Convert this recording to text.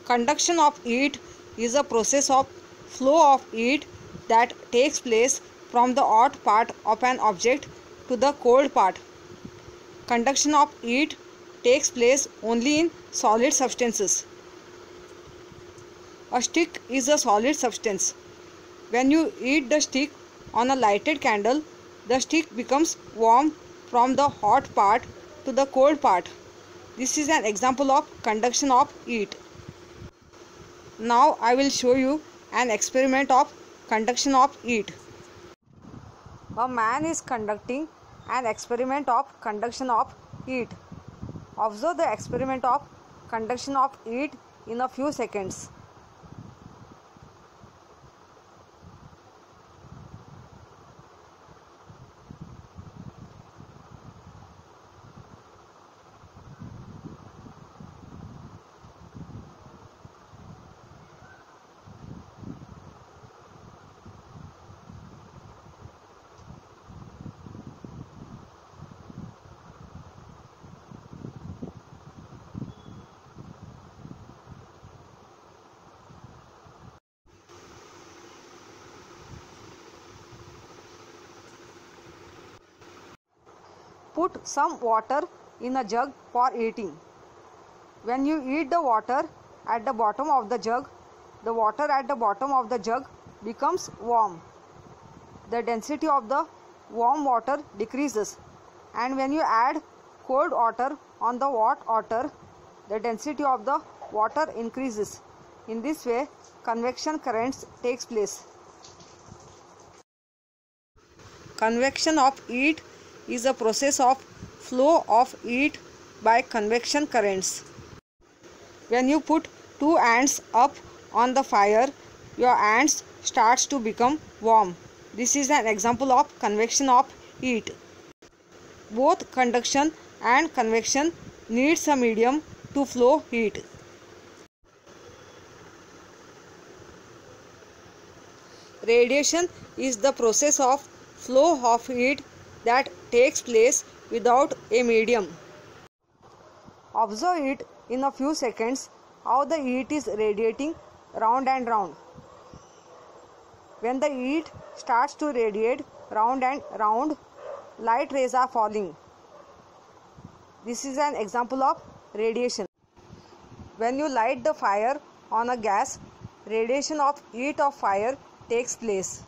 Conduction of heat is a process of flow of heat that takes place from the hot part of an object to the cold part. Conduction of heat takes place only in solid substances. A stick is a solid substance. When you heat the stick on a lighted candle, the stick becomes warm from the hot part to the cold part. This is an example of conduction of heat. Now I will show you an experiment of conduction of heat. A man is conducting an experiment of conduction of heat. Observe the experiment of conduction of heat in a few seconds. Put some water in a jug for heating. When you heat the water at the bottom of the jug, the water at the bottom of the jug becomes warm. The density of the warm water decreases, and when you add cold water on the hot water, the density of the water increases. In this way, convection currents takes place. Convection of heat is a process of flow of heat by convection currents. When you put two ants up on the fire, your ants starts to become warm. This is an example of convection of heat. Both conduction and convection needs a medium to flow heat. Radiation is the process of flow of heat that takes place without a medium. Observe it in a few seconds how the heat is radiating round and round. When the heat starts to radiate round and round, light rays are falling. This is an example of radiation. When you light the fire on a gas, radiation of heat of fire takes place.